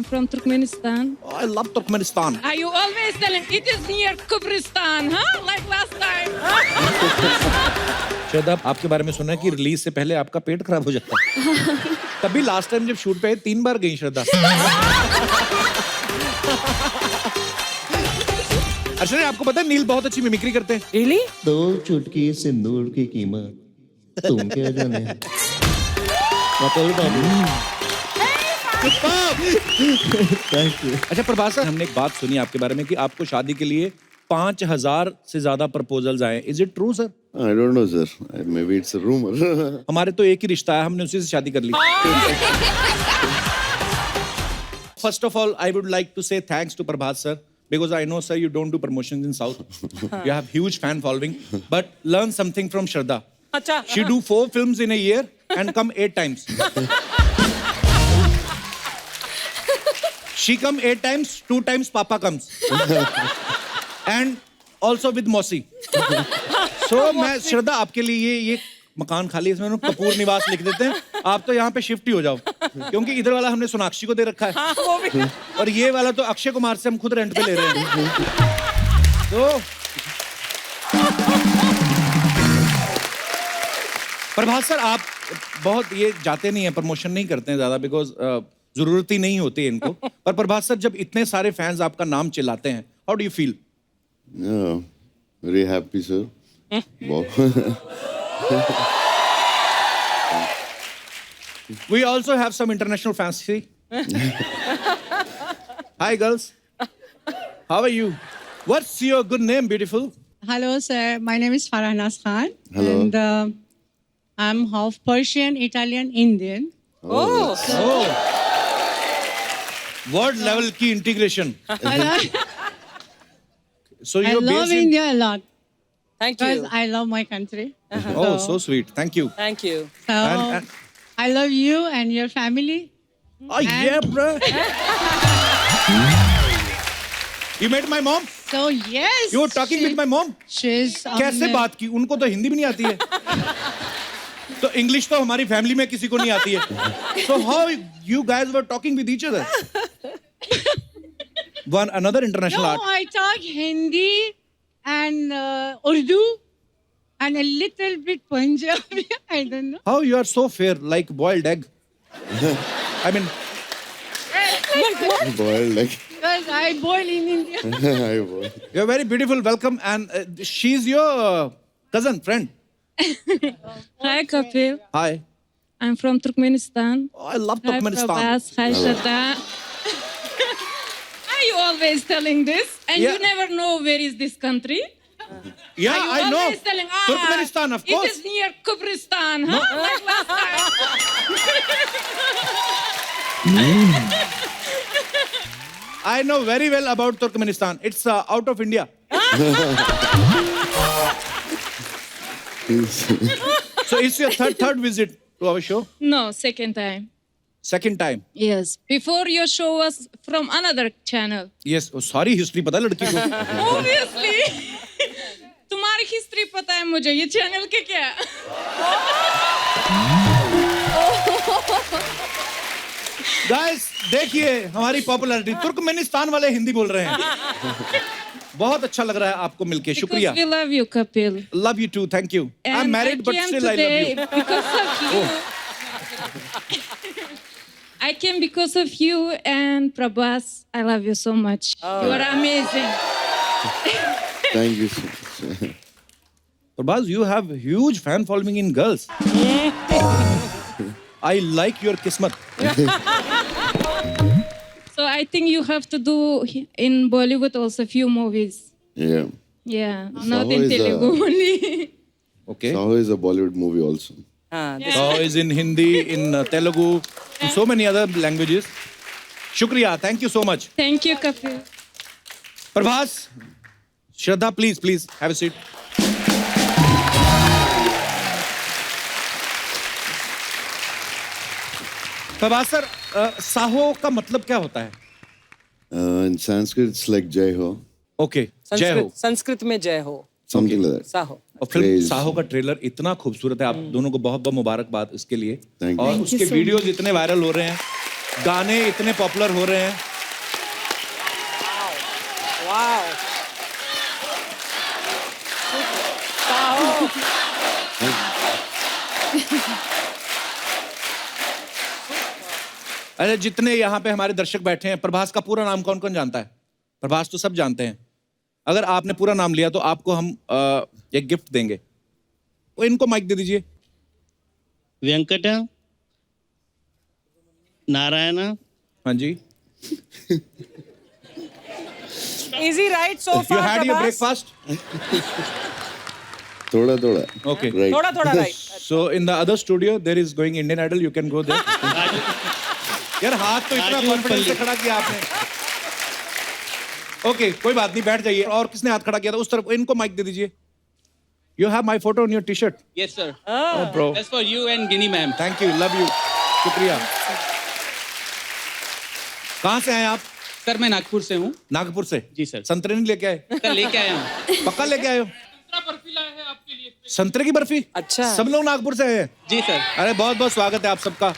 I'm from Turkmenistan. Oh, I love Turkmenistan. Are you always telling it is near Kubristan, huh? Like last time. शायद आपके बारे में सुना है कि रिलीज से पहले आपका पेट खराब हो जाता है। तभी लास्ट टाइम जब शूट पे आए 3 बार गई श्रद्धा। अर्चना, आपको पता है नील बहुत अच्छी मिमिक्री करते हैं। Really? 2 चुटकी सिंदूर की कीमत तुम क्या जाने। मतलब थैंक यू। अच्छा प्रभास सर, हमने एक बात सुनी आपके बारे में कि आपको शादी के लिए 5000 से ज्यादा प्रपोजल्स आए। Is it true sir? I don't know sir, maybe it's a rumor. हमारे तो एक ही रिश्ता है, हमने उसी से शादी कर ली। First of all, I would like to say thanks to Prabhas sir because I know sir you don't do promotions in South. You have huge fan following, but learn something from Shraddha. अच्छा। She do 4 films in a year and come 8 times. She come 8 times, 2 times Papa comes. And also with Mosi. So मैं श्रद्धा आपके लिए ये मकान खाली है, इसमें कपूर निवास लिख देते हैं। आप तो यहाँ पे शिफ्ट ही हो जाओ, क्योंकि इधर वाला हमने सोनाक्षी को दे रखा है। हाँ, वो भी। और ये वाला तो अक्षय कुमार से हम खुद रेंट पे ले रहे हैं। तो प्रभास सर, आप बहुत ये जाते नहीं हैं, प्रमोशन नहीं करते हैं ज्यादा, बिकॉज जरूरत ही नहीं होती है इनको। पर प्रभास सर, जब इतने सारे फैंस आपका नाम चिल्लाते हैं, how do you feel? Yeah, very happy sir. Wow. We also have some international fans. See? Hi girls. How are you? What's your good name, beautiful? Hello, sir. My name is Farahnas Khan. Hello. And I'm half Persian, Italian, Indian. Oh. Word level की integration. And So I you're love based in... India a lot Thank because you. I love my country. Oh, so sweet. Thank you. Thank you. So And- I love you and your family. Oh yeah, bro. You met my mom? So yes. You were talking with my mom? She's कैसे बात की? उनको तो हिंदी भी नहीं आती है। तो इंग्लिश तो हमारी फैमिली में किसी को नहीं आती है। So how you guys were talking with each other? One another international No, art. I talk Hindi and Urdu and a little bit Punjabi. I don't know. How you are so fair, like boiled egg. I mean, Boiled like Because I boil in India. I boil. you're very beautiful. Welcome, and she's your cousin, friend. Hi Kapil. Hi. I'm from Turkmenistan. Oh, I love Hi Turkmenistan. Prabhas. Hi Shraddha. Are you always telling this? And Yeah. you never know where is this country? Yeah, Are you I know. always telling, Turkmenistan, of course. It is near Kubristan, huh? Like last time. I know very well about Turkmenistan. It's out of India. So it's your third visit to our show? No, second time. Second time? Yes. Before your show was from another channel. Yes. Oh, सारी history पता है लड़की को. Obviously. तुम्हारी history पता है मुझे, ये चैनल के क्या? Guys, देखिए हमारी पॉपुलैरिटी। तुर्कमेनिस्तान वाले हिंदी बोल रहे हैं। बहुत अच्छा लग रहा है आपको मिलके, शुक्रिया। Because we love you, Kapil. Love you too, thank you. I'm And married, but came still I love today you. Because of you. I came because of you and Prabhas. I love you so much. You are amazing. Thank you so much. Prabhas, you have huge fan following in girls. I like your kismat. So I think you have to do in Bollywood also few movies. Yeah. Yeah, not in is a- Telugu only. Okay. Saho is a Bollywood movie also. हाँ, So is in Hindi, in Telugu, in so many other languages. Shukriya, thank you so much. Thank you, Kapil. Prabhas, Shraddha, please have a seat. Prabhas sir, Saaho का मतलब क्या होता है? In Sanskrit, it's like Jai Ho. Okay, जय हो। संस्कृत में जय हो। Something like that. साहो। और फिल्म Praise. साहो का ट्रेलर इतना खूबसूरत है, आप दोनों को बहुत बहुत मुबारकबाद इसके लिए। Thank you. और उसके वीडियोज इतने वायरल हो रहे हैं। गाने इतने पॉपुलर हो रहे हैं। वाओ। अरे जितने यहाँ पे हमारे दर्शक बैठे हैं, प्रभास का पूरा नाम कौन कौन जानता है? प्रभास तो सब जानते हैं। अगर आपने पूरा नाम लिया तो आपको हम एक गिफ्ट देंगे। वो इनको माइक दे दीजिए। वेंकट नारायण। हाँ जी। Easy right so You far. had your Prabhas. breakfast? थोड़ा थोड़ा Okay. right. थोड़ा थोड़ा right. So in the other studio there is going Indian Idol. You can go there. यार हाथ तो इतना राजू कॉन्फिडेंस से पल्ली। खड़ा किया आपने। ओके कोई बात नहीं, बैठ जाइए। और किसने हाथ खड़ा किया था? उस तरफ इनको माइक दे दीजिए। You have my photo on your T-shirt. Yes, sir. Oh, bro. That's for you and Ginny ma'am. Thank you. Love you. शुक्रिया। कहाँ से आए आप? सर मैं नागपुर से हूँ। नागपुर से। जी सर। संतरे नहीं लेके आए? सर लेके आया हूँ। पक्का लेके आए हो? संतरे की बर्फी? अच्छा। सब लोग नागपुर से आए हैं? जी सर। अरे बहुत बहुत स्वागत है आप सबका।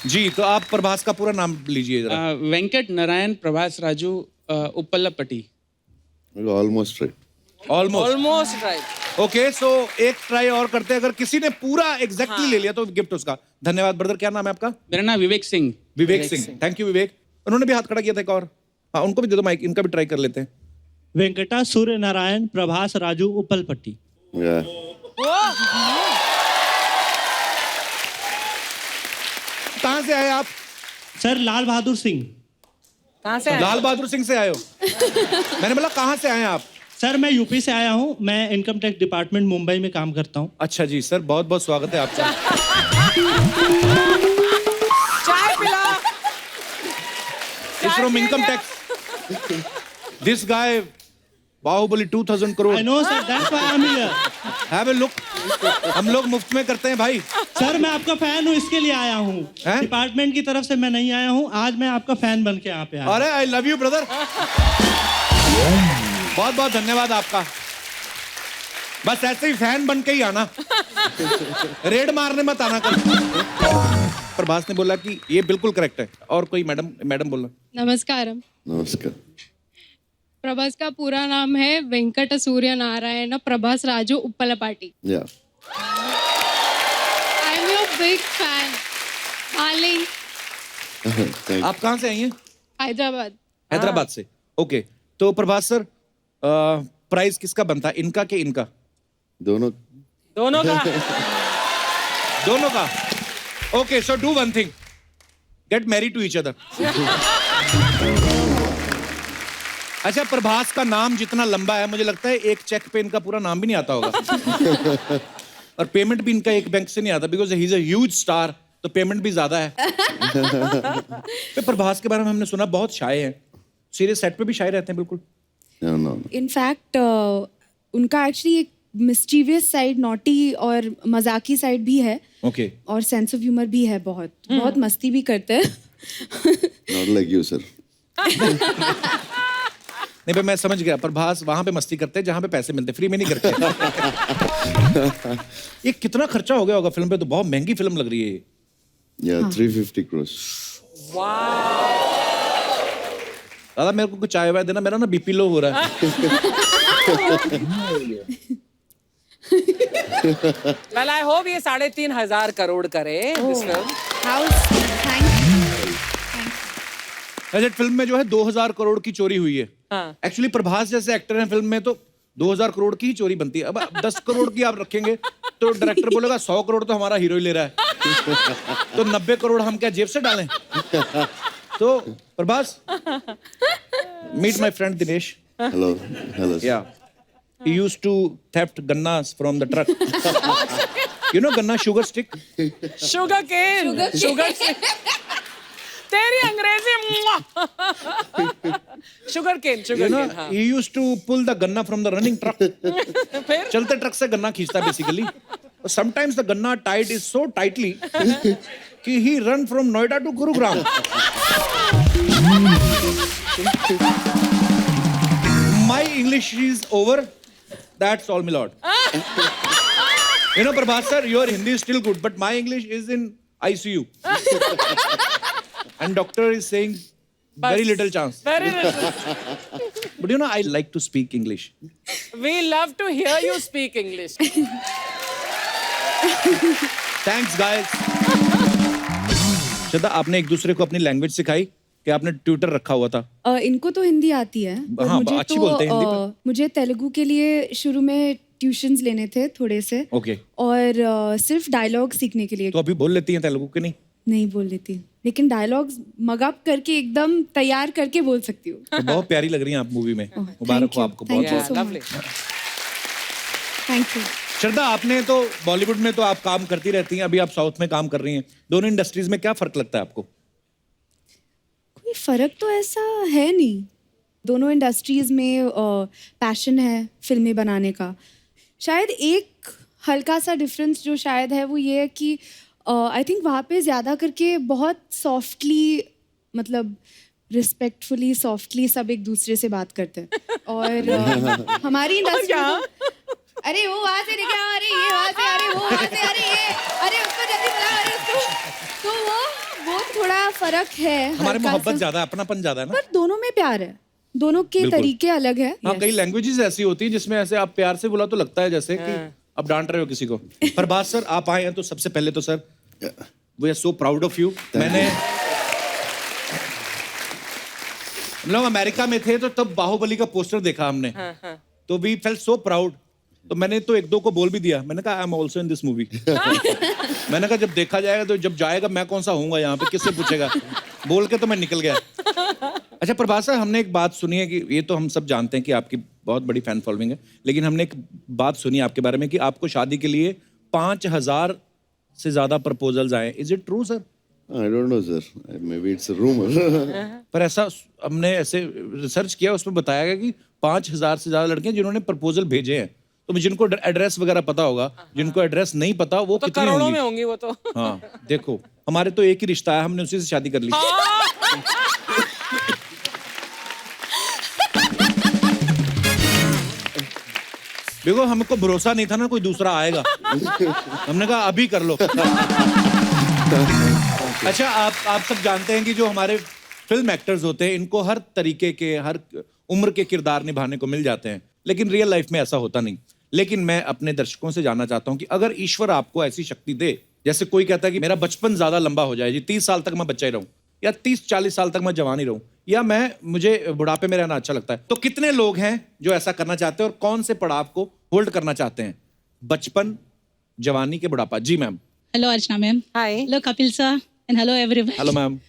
जी तो आप प्रभास का पूरा नाम लीजिए जरा। Venkata Narayana Prabhas Raju Uppalapati. Almost right. Almost. Almost right. Okay so एक ट्राई और करते हैं। अगर किसी ने पूरा एग्जैक्टली ले लिया तो गिफ्ट उसका। धन्यवाद ब्रदर। क्या नाम है आपका? मेरा नाम विवेक सिंह। विवेक सिंह। थैंक यू विवेक। उन्होंने भी हाथ खड़ा किया था एक और। हाँ उनको भी दे दो माइक, इनका भी ट्राई कर लेते हैं। वेंकटा सूर्य नारायण प्रभास राजू उप्पलपट्टी। Yeah. कहाँ से आए आप? सर लाल बहादुर सिंह। कहाँ से आए? लाल बहादुर सिंह से आए हो? मैंने बोला कहाँ से आए हैं आप? सर मैं यूपी से आया हूँ। मैं इनकम टैक्स डिपार्टमेंट मुंबई में काम करता हूँ। अच्छा जी सर, बहुत बहुत स्वागत है आपका। चाय पिला। It's from income tax. This guy, Baahubali 2000 crore. I know sir, that's why I am here. Have a look. हम लोग मुफ्त में करते हैं भाई। सर मैं आपका फैन हूँ, इसके लिए आया हूँ। हैं? डिपार्टमेंट की तरफ से मैं नहीं आया हूँ। आज मैं आपका फैन बन के यहाँ पे आया। अरे आई लव यू ब्रदर। बहुत बहुत धन्यवाद आपका। बस ऐसे ही फैन बन के ही आना, रेड मारने मत आना कर। प्रभास ने बोला कि ये बिल्कुल करेक्ट है। और कोई मैडम बोला। नमस्कारम। नमस्कार। प्रभास का पूरा नाम है Venkata Surya Narayana Prabhas Raju Uppalapati. Yeah. I am your big fan. Darling. Thank you. आप कहाँ से आई हैं? हैदराबाद। हैदराबाद से। ओके तो प्रभास सर, प्राइस किसका बनता है, इनका कि इनका? दोनों दोनों का। दोनों का। Okay so do one thing, get married to each other. अच्छा प्रभास का नाम जितना लंबा है मुझे लगता है एक चेक पे इनका पूरा नाम भी नहीं आता होगा। और पेमेंट भी इनका एक बैंक से नहीं आता, because he is a huge star, तो पेमेंट भी ज्यादा है। तो प्रभास के बारे में हमने सुना बहुत शाय है, सीरियस सेट पे भी शाय रहते हैं बिल्कुल। no. इनफैक्ट उनका एक्चुअली एक मिस्चीवियस साइड, नॉटी और मजाकी साइड भी है। ओके और सेंस ऑफ ह्यूमर भी है, बहुत मस्ती भी करते हैं। Not like you, sir. नहीं भाई मैं समझ गया, प्रभास वहां पे मस्ती करते हैं जहां पे पैसे मिलते, फ्री में नहीं करते। ये कितना खर्चा हो गया होगा फिल्म पे? तो बहुत महंगी फिल्म लग रही है ये। Yeah, 350 crores. दादा मेरे को कुछ चाय वाय देना, मेरा ना बीपी लो हो रहा है। Well, I hope ये 3,500 करोड़ करे this film. वैसे फिल्म में जो है 2000 करोड़ की चोरी हुई है। हाँ। एक्चुअली प्रभास जैसे एक्टर हैं फिल्म में तो 2000 करोड़ की ही चोरी बनती है। अब 10 करोड़ की आप रखेंगे तो डायरेक्टर बोलेगा 100 करोड़ तो हमारा हीरो ही ले रहा है, तो 90 करोड़ हम क्या जेब से डालें? तो Prabhas, meet my friend Dinesh. Hello. Hello. sir. Yeah. He used to theft gannas from the truck. You know ganna, sugar stick? Sugar cane. Sugar cane. तेरी अंग्रेजी। Sugar cane. You Sugar know, cane. हाँ। he used to pull the ganna from the running truck. फिर चलते truck से गन्ना खींचता basically. Sometimes the ganna tied is so tightly कि he run from Noida to Gurugram. My English is over. That's all, my lord. You know, Prabhas sir, your Hindi is still good, but my English is in ICU. And doctor is saying very little chance. Very little. But you know, I like to speak English. We love to hear you speak English. Thanks guys. श्रद्धा, आपने एक दूसरे को अपनी language सिखाई कि आपने tutor रखा हुआ था? इनको तो हिंदी आती है, पर हाँ, मुझे अच्छी तो बोलते हैं हिंदी पर। मुझे तेलुगु के लिए शुरू में ट्यूशंस लेने थे थोड़े से। Okay. और सिर्फ डायलॉग सीखने के लिए। तो अभी बोल लेती हैं तेलुगु के? नहीं बोल लेती, लेकिन डायलॉग्स मगअप करके एकदम तैयार करके बोल सकती हूँ। तो बहुत प्यारी लग रही हैं आप मूवी में। मुबारक हो आपको बहुत। Thank you so Lovely. much. Thank you. श्रद्धा, आपने तो बॉलीवुड में तो आप काम करती रहती हैं, अभी आप साउथ में काम कर रही हैं। दोनों इंडस्ट्रीज में क्या फर्क लगता है आपको? कोई फर्क तो ऐसा है नहीं। दोनों इंडस्ट्रीज में पैशन है फिल्में बनाने का। शायद एक हल्का सा डिफरेंस जो शायद है वो ये है कि आई थिंक वहाँ पे ज़्यादा करके बहुत सॉफ्टली, मतलब रिस्पेक्टफुली सॉफ्टली सब एक दूसरे से बात करते हैं। और हमारी इंडस्ट्री अरे वो वहाँ से लेके आओ, अरे ये वहाँ से, अरे वो वहाँ से, अरे ये, अरे उसको जल्दी बुलाओ, अरे उसको। तो वो थोड़ा फर्क है। हमारे हल्का मोहब्बत सा। ज्यादा, अपनापन ज्यादा है ना? पर दोनों में प्यार है, दोनों के बिल्कुल। तरीके अलग है। हाँ, कई लैंग्वेजेस ऐसी होती हैं जिसमें ऐसे आप प्यार से बोला तो लगता है जैसे कि आप डांट रहे हो किसी को। पर बात सर, आप आए हैं तो सबसे पहले तो sir we are so proud of you. मैंने हम लोग अमेरिका में थे तो तब बाहुबली का पोस्टर देखा हमने, तो वी फेल्ट सो प्राउड। तो मैंने तो एक दो को बोल भी दिया, मैंने कहा I am also in this movie. मैंने कहा जब देखा जाएगा तो जब जाएगा मैं कौन सा होऊंगा यहाँ पे, किससे पूछेगा? बोल के तो मैं निकल गया। अच्छा प्रभास सर, हमने एक बात सुनी है कि ये तो हम सब जानते हैं कि आपकी बहुत बड़ी फैन फॉलोइंग है, लेकिन हमने एक बात सुनी है आपके बारे में कि आपको शादी के लिए 5,000 से ज्यादा प्रपोजल्स आए। Is it true sir? I don't know, sir. Maybe it's a rumor. पर ऐसा हमने ऐसे रिसर्च किया, उसमें बताया गया कि 5,000 से ज्यादा लड़कियां जिन्होंने प्रपोजल भेजे हैं। तो जिनको एड्रेस वगैरह पता होगा, जिनको एड्रेस नहीं पता वो तो कितनी करोड़ों होंगी? में होंगी वो तो। हाँ देखो, हमारे तो एक ही रिश्ता है, हमने उसी से शादी कर ली। देखो हमको भरोसा नहीं था ना कोई दूसरा आएगा, हमने कहा अभी कर लो। अच्छा, आप सब जानते हैं कि जो हमारे फिल्म एक्टर्स होते हैं इनको हर तरीके के, हर उम्र के किरदार निभाने को मिल जाते हैं, लेकिन रियल लाइफ में ऐसा होता नहीं। लेकिन मैं अपने दर्शकों से जानना चाहता हूं कि अगर ईश्वर आपको ऐसी शक्ति दे, जैसे कोई कहता है कि मेरा बचपन ज्यादा लंबा हो जाए जी, 30 साल तक मैं बच्चा ही रहूं, या 30-40 साल तक मैं जवान ही रहूं, या मुझे बुढ़ापे में रहना अच्छा लगता है, तो कितने लोग हैं जो ऐसा करना चाहते हैं और कौन से पड़ाव को होल्ड करना चाहते हैं? बचपन, जवानी के बुढ़ापा। जी ma'am. Hello, Archana ma'am. Hi. Hello, Kapil sir. And hello, everyone. Hello ma'am.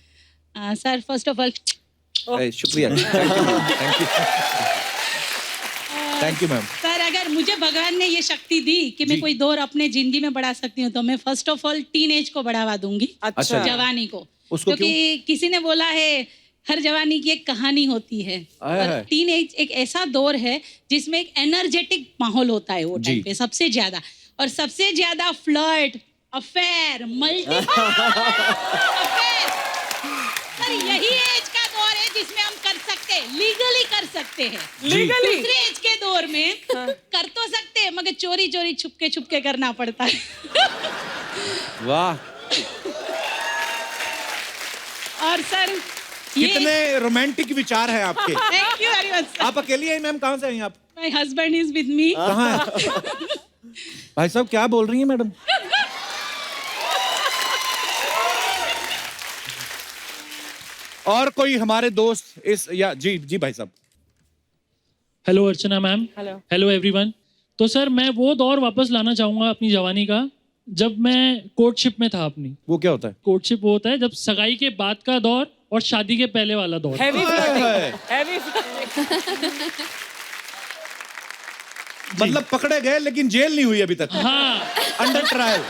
Sir, first of all, शुक्रिया। Thank you. Thank you ma'am. Sir अगर मुझे भगवान ने ये शक्ति दी कि मैं कोई दौर अपने जिंदगी में बढ़ा सकती हूँ, तो मैं फर्स्ट ऑफ ऑल टीनेज को बढ़ावा दूंगी। अच्छा। जवानी को। उसको क्योंकि किसी ने बोला है हर जवानी की एक कहानी होती है, और टीनेज एक ऐसा दौर है जिसमें एक एनर्जेटिक माहौल होता है वो टाइम पे सबसे ज्यादा, और सबसे ज्यादा flirt, affair, multi affair. Sir यही एज का दौर है जिसमें हम कर सकते हैं, लीगली कर सकते हैं। लीगली? दूसरे एज के दौर में कर तो सकते हैं, मगर चोरी चोरी छुपके करना पड़ता है। वाह, और सर कितने रोमांटिक विचार हैं आपके। Thank you very much. आप अकेली हैं मैम? कहाँ से आई आप? My husband is with me. कहाँ है? भाई साहब क्या बोल रही हैं मैडम? और कोई हमारे दोस्त इस या जी भाई साहब। हेलो अर्चना मैम। Hello everyone. तो सर मैं वो दौर वापस लाना चाहूंगा अपनी जवानी का जब मैं कोर्टशिप में था अपनी। वो क्या होता है? कोर्टशिप वो होता है जब सगाई के बाद का दौर और शादी के पहले वाला दौर। Heavy flirting. Heavy flirting. मतलब पकड़े गए लेकिन जेल नहीं हुई अभी तक। हाँ, अंडर ट्रायल।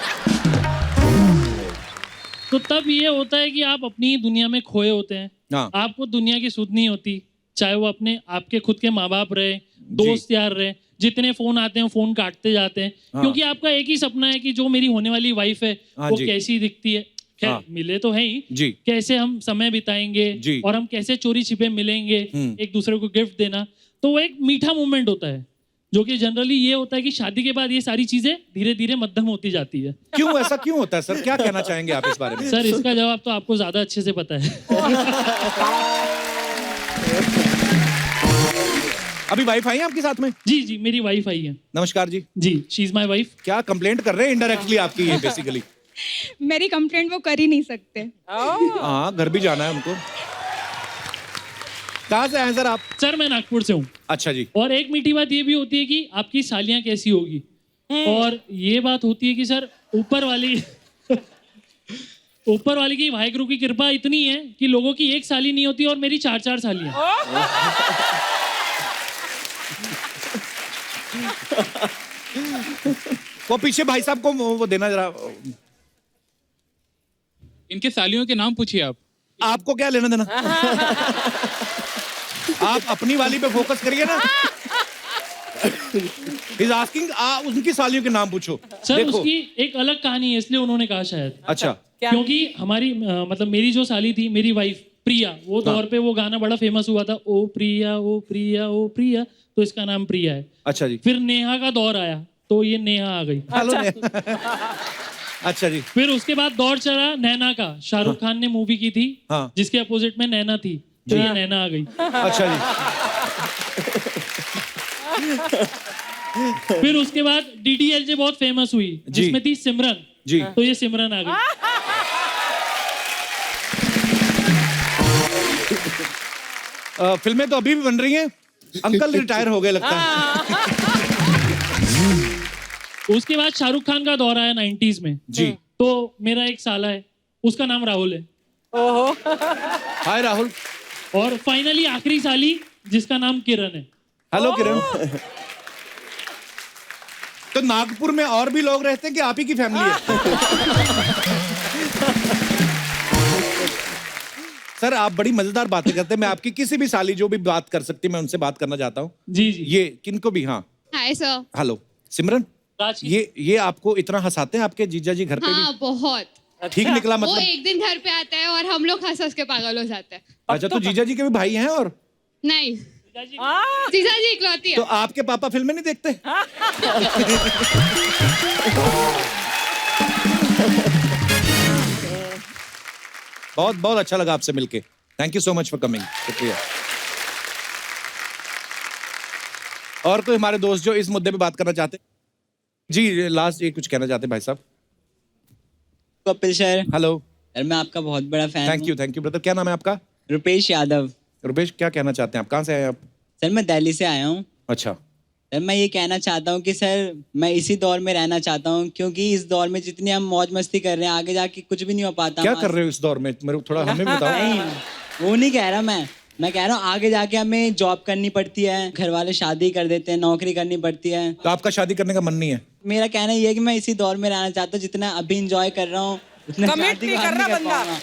तो तब ये होता है कि आप अपनी दुनिया में खोए होते हैं। हाँ। आपको दुनिया की सुध नहीं होती, चाहे वो अपने आपके खुद के माँ बाप रहे, दोस्त यार रहे, जितने फोन आते हैं फोन काटते जाते हैं। हाँ। क्योंकि आपका एक ही सपना है कि जो मेरी होने वाली वाइफ है हाँ वो जी। कैसी दिखती है। खैर हाँ। मिले तो है ही जी। कैसे हम समय बिताएंगे जी। और हम कैसे चोरी छिपे मिलेंगे, एक दूसरे को गिफ्ट देना, तो वो एक मीठा मोमेंट होता है जो कि जनरली ये होता है कि शादी के बाद ये सारी चीजें धीरे धीरे मध्यम होती जाती है। क्यों ऐसा क्यों होता है सर? क्या कहना चाहेंगे आप इस बारे में? सर इसका जवाब तो आपको ज्यादा अच्छे से पता है। अभी वाइफ आई है आपके साथ में? जी जी, मेरी वाइफ आई है। नमस्कार जी। जी, शी इज माई वाइफ। क्या कंप्लेंट कर रहे हैं इनडायरेक्टली आपकी ये बेसिकली? मेरी कंप्लेंट वो कर ही नहीं सकते। हाँ, घर भी जाना है उनको। कहाँ से आए सर आप? सर मैं नागपुर से हूँ। अच्छा जी। और एक मीठी बात ये भी होती है कि आपकी सालियाँ कैसी होगी, और ये बात होती है कि सर ऊपर वाली की वाहिगुरु की कृपा इतनी है कि लोगों की एक साली नहीं होती और मेरी 4-4 सालियाँ। वो पीछे भाई साहब को वो देना जरा। इनके सालियों के नाम पूछिए आप। आपको क्या लेना देना? आप अपनी वाली पे फोकस करिए ना। He's asking, उनकी सालियों के नाम पूछो। सर देखो। उसकी एक अलग कहानी है, इसलिए उन्होंने कहा शायद। अच्छा। क्योंकि हमारी मतलब मेरी जो साली थी, मेरी वाइफ प्रिया, वो दौर पे वो गाना बड़ा फेमस हुआ था, ओ प्रिया ओ प्रिया ओ प्रिया, तो इसका नाम प्रिया है। अच्छा जी। फिर नेहा का दौर आया तो ये नेहा आ गई। अच्छा जी। फिर उसके बाद दौर चला नैना का, शाहरुख खान ने मूवी की थी हाँ। जिसके अपोजिट में नैना थी, तो ये नैना आ गई। अच्छा जी। फिर उसके बाद DDLJ बहुत फेमस हुई, जिसमें थी सिमरन जी, तो ये सिमरन आ गई। फिल्में तो अभी भी बन रही हैं। अंकल रिटायर हो गए लगता है। उसके बाद शाहरुख खान का दौर आया 90s में जी। तो मेरा एक साला है, उसका नाम राहुल है। हाय राहुल। और फाइनली आखिरी साली जिसका नाम किरण है। हेलो किरण। तो नागपुर में और भी लोग रहते हैं कि आप ही की फैमिली है? सर आप बड़ी मजेदार बातें करते हैं। मैं आपकी किसी भी साली जो भी बात कर सकती, मैं उनसे बात करना चाहता हूँ। जी जी। ये किनको भी? हाँ हाय सर। हेलो सिमरन। राज की- ये आपको इतना हंसाते हैं आपके जीजा जी घर पे हाँ बहुत। भी? ठीक निकला वो मतलब? एक दिन घर पे आता है और हम लोग हंस हंस के पागल हो जाते हैं। अच्छा, तो जीजा जी के भी भाई हैं? और नहीं, जीजा जी इकलौती है। तो आपके पापा फिल्में नहीं देखते? बहुत बहुत अच्छा लगा आपसे मिलके। Thank you so much for coming. शुक्रिया। और कोई हमारे दोस्त जो इस मुद्दे पे बात करना चाहते? जी लास्ट ये कुछ कहना चाहते भाई साहब? Kapil sir, hello. सर मैं आपका बहुत बड़ा फैन थैंक यू ब्रदर। क्या नाम है आपका? रुपेश यादव। रुपेश, क्या कहना चाहते हैं आप? कहाँ से आए आप? सर मैं दिल्ली से आया हूँ। अच्छा। सर मैं ये कहना चाहता हूँ कि सर मैं इसी दौर में रहना चाहता हूँ, क्योंकि इस दौर में जितनी हम मौज मस्ती कर रहे हैं आगे जाके कुछ भी नहीं हो पाता। क्या कर रहे हो इस दौर में? मेरे को थोड़ा हमें भी बताओ। नहीं, वो नहीं कह रहा मैं कह रहा हूँ आगे जाके हमें जॉब करनी पड़ती है, घर वाले शादी कर देते हैं, नौकरी करनी पड़ती है। तो आपका शादी करने का मन नहीं है? मेरा कहना ये है कि मैं इसी दौर में रहना चाहता हूँ, जितना अभी इंजॉय कर रहा हूँ उतना Commit शादी नहीं के बाद कर रहा नहीं कर बंदा। पाऊंगा।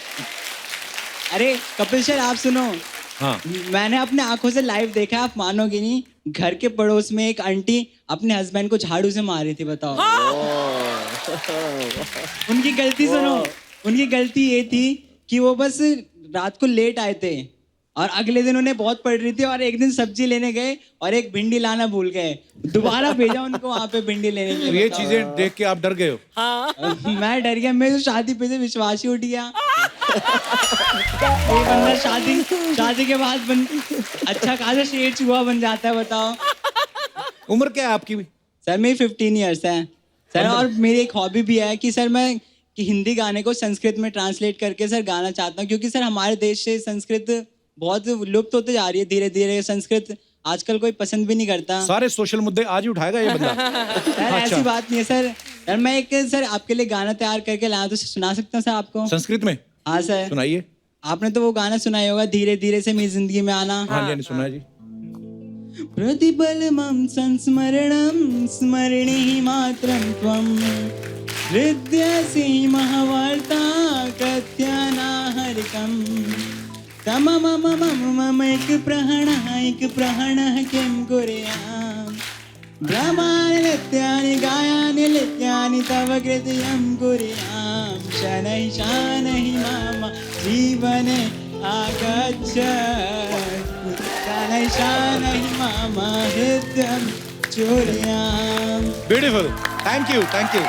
अरे कपिल सर आप सुनो, हाँ। मैंने अपने आंखों से लाइव देखा, आप मानोगे नहीं, घर के पड़ोस में एक आंटी अपने हस्बैंड को झाड़ू से मार रही थी। बताओ। उनकी गलती सुनो, उनकी गलती ये थी कि वो बस रात को लेट आए थे और अगले दिन उन्हें बहुत पड़ रही थी, और एक दिन सब्जी लेने गए और एक भिंडी लाना भूल गए, दोबारा भेजा उनको वहां पे भिंडी लेने के लिए। ये बताओ। चीजें देख के आप डर गए हो? मैं डर गया, मेरे तो शादी पे से विश्वास ही उठ गया। ये बंदा शादी के बाद अच्छा खासा शेर चूहा बन जाता है। बताओ। उम्र क्या है आपकी? सर मेरी 15 ईयर्स है सर, और मेरी एक हॉबी भी है कि सर मैं हिंदी गाने को संस्कृत में ट्रांसलेट करके सर गाना चाहता हूँ, क्योंकि सर हमारे देश से संस्कृत बहुत लुप्त होते जा रही है धीरे धीरे। संस्कृत आजकल कोई पसंद भी नहीं करता। सारे सोशल मुद्दे आज ही उठाएगा ये बंदा। सर ऐसी बात नहीं है सर। सर मैं एक सर आपके लिए गाना तैयार करके लाया, तो सुना सकता हूँ सर आपको? संस्कृत में? हाँ सर सुनाइए। आपने तो वो गाना सुना ही होगा, धीरे धीरे से मेरी जिंदगी में आना। हाँ जी, सुना है जी। प्रतिबलमं संस्मरणं स्मरणे मात्रं त्वं हृद्यसि महावार्ता कथ्यानाहरिकम् तम मम मम मम एक प्रहणः किं कुर्याम् ब्रह्माणि नित्यानि गायानि नित्यानि तव कृत्यं कुर्याम् शनैः शनैः मम जीवने आगच्छ शनैः शनैः मम हृदयं चोरियां। Beautiful, thank you, thank you.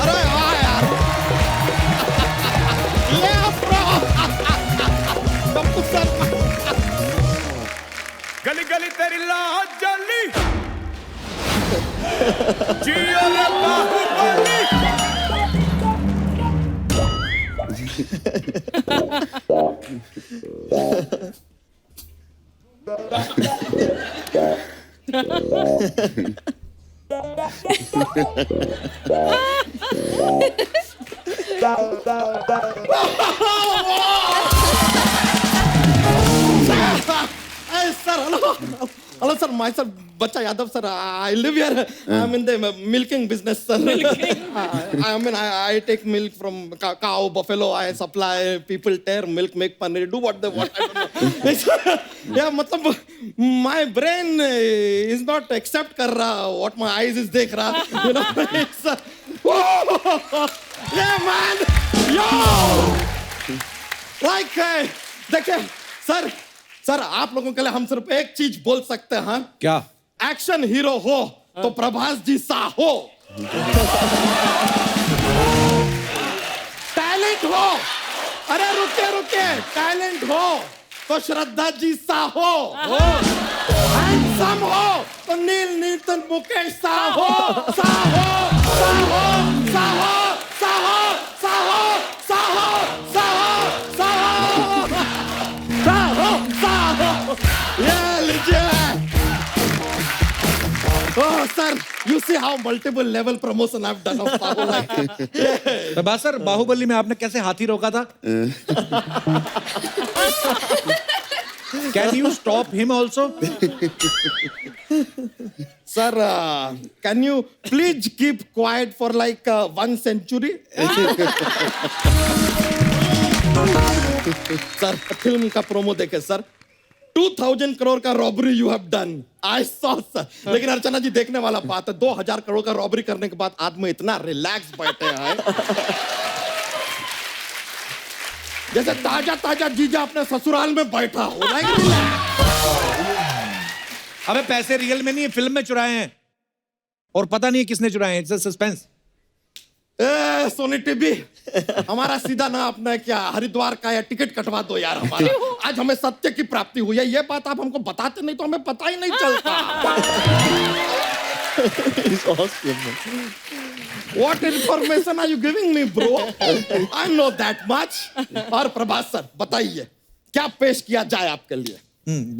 अरे वाह यार, ले कपूर शर्मा। गली गली तेरी लाज जली जियो रे Baahubali. Sir, hello, sir. Myself, Bacha Yadav, sir. I live here. I'm in the milking business, sir. I take milk from cow, buffalo. I supply people tear milk, make paneer, do what they want. I don't know. Yeah, matlab, my brain is not accept kar raha what my eyes is dekh raha. You know, it's yeah, man. Yo, like, देखिए, sir आप लोगों के लिए हम सिर्फ एक चीज बोल सकते हैं। क्या? एक्शन हीरो हो तो प्रभास जी सा हो, टैलेंट हो, अरे रुके टैलेंट हो तो श्रद्धा जी सा हो, हैंडसम हो तो नील नीतन मुकेश सा हो, सा हो, सा हो, सा हो, सा हो, सा हो, सा हो, सा हो, सा हो, सा हो, yeah, legit. Oh, sir, you see how multiple level promotion I've done of Bahubali. Prabhas sir, Bahubali में आपने कैसे हाथी रोका था? Can you stop him also? Sir, can you please keep quiet for like 1 century? Sir, film का promo देखे sir, 2000 crore का robbery you have done, I saw sir. लेकिन अर्चना जी देखने वाला बात है, 2000 करोड़ का रॉबरी करने के बाद आदमी इतना रिलैक्स बैठे हैं जैसे ताजा ताजा जीजा अपने ससुराल में बैठा हो। अबे पैसे रियल में नहीं है, फिल्म में चुराए हैं और पता नहीं है किसने चुराए हैं। It's suspense. सोनी टीवी, हमारा सीधा ना अपना क्या हरिद्वार का या टिकट कटवा दो यार हमारा। आज हमें सत्य की प्राप्ति हुई है, ये बात आप हमको बताते नहीं तो हमें पता ही नहीं चलता। What information are you giving me, bro? I know that much. और प्रभास सर बताइए क्या पेश किया जाए आपके लिए?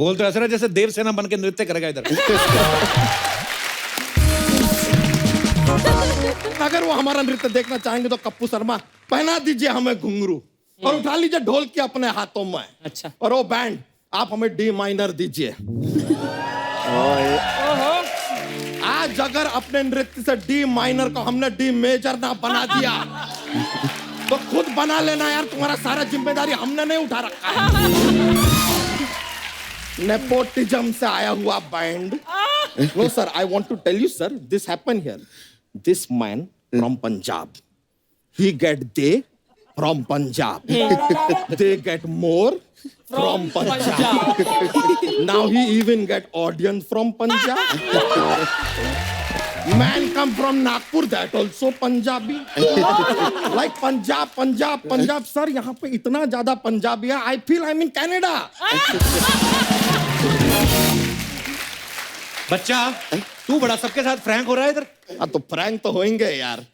बोल तो ऐसा है जैसे देवसेना बन के नृत्य करेगा इधर। अगर वो हमारा नृत्य देखना चाहेंगे तो कप्पू शर्मा पहना दीजिए हमें घुंघरू और उठा लीजिए ढोल की अपने हाथों में। अच्छा। और वो बैंड आप हमें डी माइनर दीजिए। आज अगर अपने नृत्य से डी माइनर को हमने डी मेजर ना बना दिया तो खुद बना लेना यार, तुम्हारा सारा जिम्मेदारी हमने नहीं उठा रखा है। नेपोटिज्म से आया हुआ band. No sir, I want to tell you sir, this happen here. This man from Punjab, he get they from Punjab. They get more from Punjab. Now he even get audience from Punjab. Man come from Nagpur, that also Punjabi. Like Punjab. Sir, यहाँ पे इतना ज़्यादा पंजाबी है, I feel I'm in Canada. बच्चा, तू बड़ा सबके साथ फ्रैंक हो रहा है इधर। हाँ तो फ्रैंक तो होंगे यार।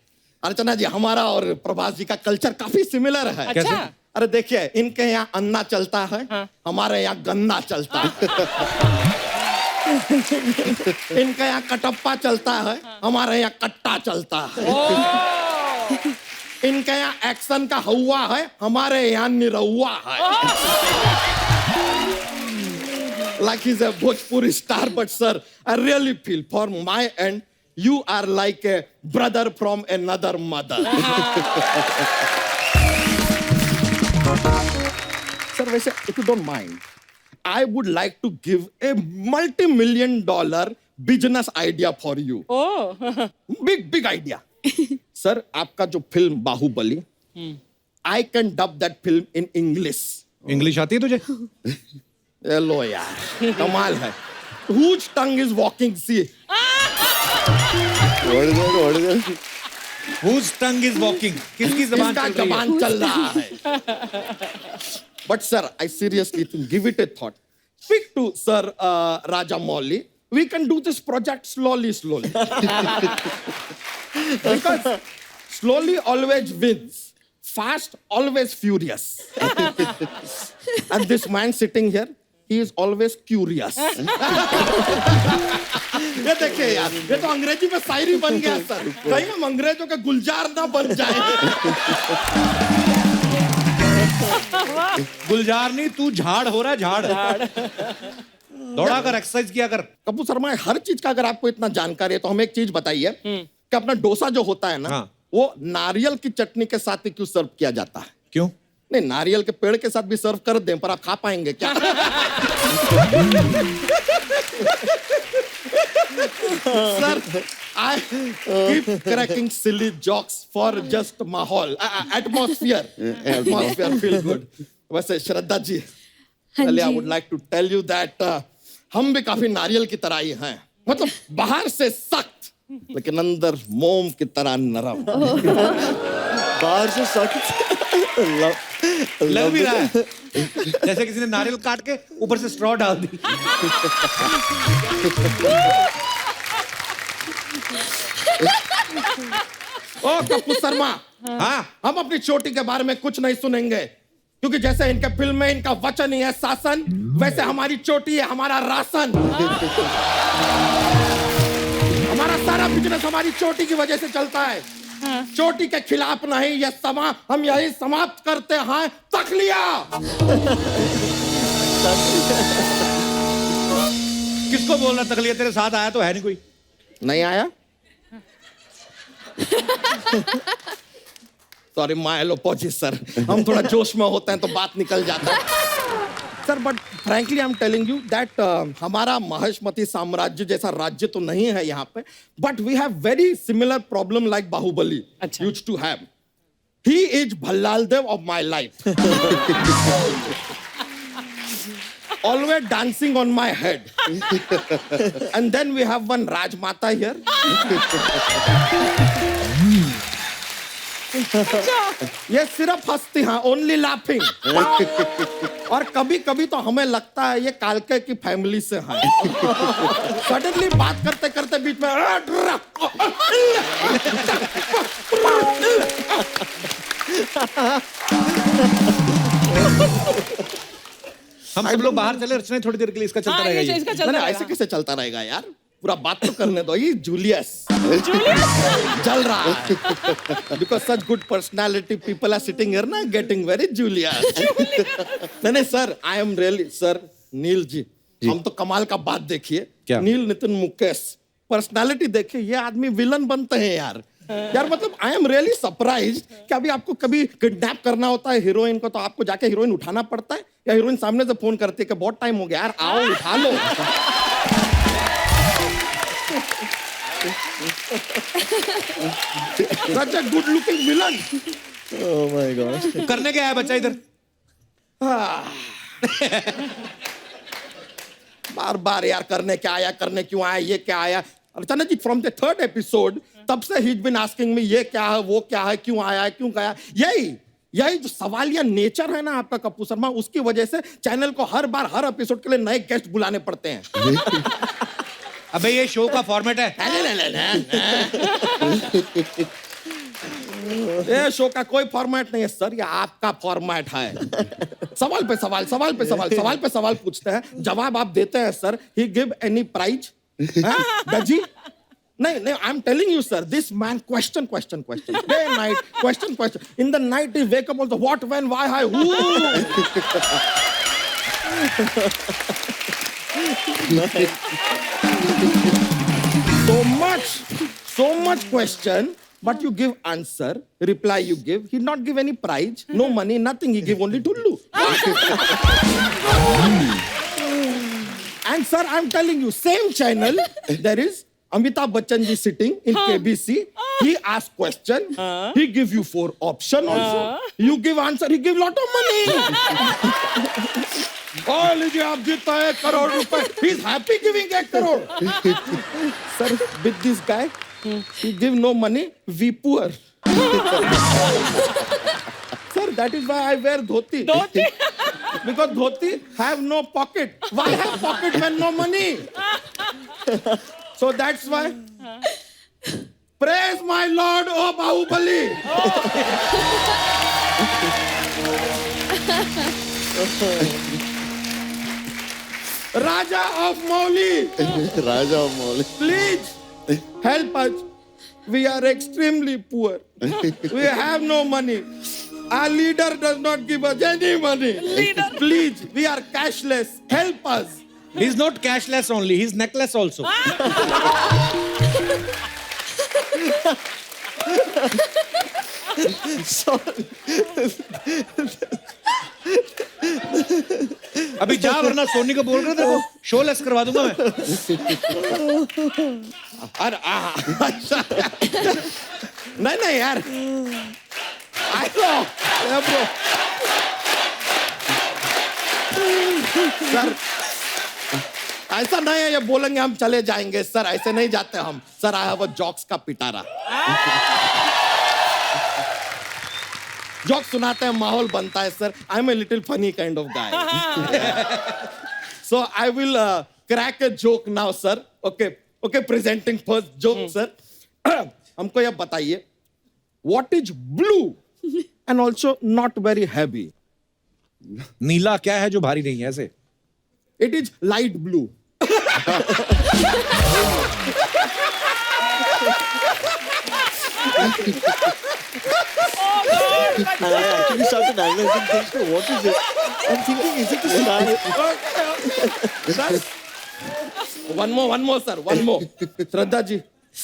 अर्चना जी, हमारा और प्रभास जी का कल्चर काफी सिमिलर है। अच्छा? अरे देखिए, इनके यहाँ अन्ना चलता है, हमारे यहाँ गन्ना चलता है। इनके यहाँ कटप्पा चलता है, हमारे यहाँ कट्टा चलता है। इनके यहाँ एक्शन का हवा है, हमारे यहाँ निरहुआ है। Like he's a Bhojpuri star, but sir, I really feel for my end, you are like a brother from another mother. Sir, वैसे, if you don't mind, I would like to give a multi-million-dollar business idea for you. Oh, big idea. Sir, आपका जो film Bahubali, I can dub that film in English. English आती है तुझे? ये लो यार, कमाल है. Whose tongue is walking? See. What is it? Whose tongue is walking? किसकी ज़बान किसका चल रही है? जबान चल रहा है? But sir, I seriously think, give it a thought. Speak to Sir Rajamouli. We can do this project slowly. Because slowly always wins. Fast always furious. And this man sitting here, he is always curious. ये देखिए यार, ये तो अंग्रेजी में शायरी बन गया sir. कहीं हम अंग्रेजों के गुलजार ना बन जाए. गुलजार नहीं, तू झाड़ हो रहा है, झाड़. दौड़ा कर, एक्सरसाइज किया कर. कपूर शर्मा, हर चीज का अगर आपको इतना जानकारी है तो हमें एक चीज बताइए कि अपना डोसा जो होता है ना, हाँ. वो नारियल की चटनी के साथ ही क्यों सर्व किया जाता है? क्यों? नहीं, नारियल के पेड़ के साथ भी सर्व कर दें, पर आप खा पाएंगे क्या? Sir, I keep cracking silly jokes for just माहौल, atmosphere feel good. वैसे श्रद्धा जी, पहले I would like to tell you that हम भी काफी नारियल की तरह ही हैं. मतलब बाहर से सख्त, लेकिन अंदर मोम की तरह नरम. बाहर से सख्त. लग भी रहा है जैसे किसी ने नारियल काट के ऊपर से स्ट्रॉ डाल दी. ओ कपूर शर्मा, हाँ, हम अपनी चोटी के बारे में कुछ नहीं सुनेंगे, क्योंकि जैसे इनके फिल्म में इनका वचन ही है शासन, वैसे हमारी चोटी है हमारा राशन. हमारा सारा बिजनेस हमारी चोटी की वजह से चलता है. चोटी के खिलाफ नहीं, यह समा हम यही समाप्त करते हैं. तखलिया. किसको बोलना तकलीफ? तेरे साथ आया तो है नहीं कोई? नहीं आया? Sorry, my apology sir. हम थोड़ा जोश में होते हैं तो बात निकल जाता है sir. But frankly I am telling you that हमारा महेशमती साम्राज्य जैसा राज्य तो नहीं है यहाँ पे, but we have very similar problem like Bahubali used to have. He is Bhallaladeva of my life. Always dancing on my head. And then we have one Rajmata here. ये सिर्फ हंसती हैं, only laughing. और कभी कभी तो हमें लगता है ये कालके की फैमिली से हैं. सडनली बात करते करते बीच में हम सब लोग बाहर चले, रचना थोड़ी देर के लिए इसका चलता रहेगा. ये इसका चलता ऐसे कैसे चलता रहेगा यार? पूरा बात तो करने दो. ये जूलियस जल रहा है. Because such good personality people are sitting here ना, getting very Julius. नहीं sir, I am really sir. Neel ji, हम तो कमाल का बात देखिए. नील नितिन मुकेश पर्सनालिटी देखिए, ये आदमी विलन बनते हैं यार. मतलब आई एम रियली सरप्राइज्ड कि अभी आपको कभी किडनैप करना होता है हीरोइन को, तो आपको जाके हीरोइन उठाना पड़ता है, या हीरोइन सामने से फोन करती है कि बहुत टाइम हो गया यार, आओ उठा लो. Such a good looking villain. Oh my God. करने क्या है बच्चा इधर? बार बार यार करने क्या आया, करने क्यों आया, ये क्या आया. अर्चना जी, फ्रॉम द 3rd episode तब से ही बीन आस्किंग मी ये क्या है, वो क्या है, क्यों आया, क्यों गया. यही जो सवालिया नेचर है ना आपका कपूर शर्मा, उसकी वजह से चैनल को हर बार हर एपिसोड के लिए नए गेस्ट बुलाने पड़ते हैं. अबे ये शो का फॉर्मेट है. ये शो का कोई फॉर्मेट नहीं है सर, ये आपका फॉर्मेट है. सवाल पे सवाल, सवाल पे सवाल, सवाल पे सवाल पूछते हैं, जवाब आप देते हैं सर. ही गिव एनी प्राइज? दजी? नहीं, I am telling you sir, this man question day night, question. In the night he wake up also, what, when, why, how, who. So much question, but you give answer, reply you give. He not give any prize, no money, nothing. He give only tullu. And sir, I'm telling you, same channel, there is Amitabh Bachchan ji sitting in KBC. He asks question. He give you 4 option also. You give answer. He give lot of money. Oh, लीजिए आप जीता 1 करोड़ रुपए. He's happy giving 1 crore. Sir, with this guy, he give no money. We poor. Sir, that is why I wear dhoti. Dhoti? Because dhoti have no pocket. Why have pocket when no money? So that's why. Praise my Lord, oh Bahubali. Raja of Mauli. Raja of Mauli. Please help us. We are extremely poor. We have no money. Our leader does not give us any money. Please, we are cashless. Help us. He's not cashless only, he's necklace also. अभी जा वरना सोनी को बोल रहे थे वो show less करवा दूंगा मैं. अरे नहीं यार. I know. Yeah, bro. Sir ऐसा नहीं है ये बोलेंगे हम चले जाएंगे सर ऐसे नहीं जाते हम sir I have a jokes का पिटारा जॉक सुनाते हैं माहौल बनता है sir I am a little funny kind of guy so I will crack a joke now sir okay okay presenting first joke sir हमको ये बताइए what is blue and also not very heavy नीला क्या है जो भारी नहीं है ऐसे it is light blue And I actually started analyzing things. So what is it? I'm thinking, is it a sky? Sir, one more, sir. One more. Shraddha ji,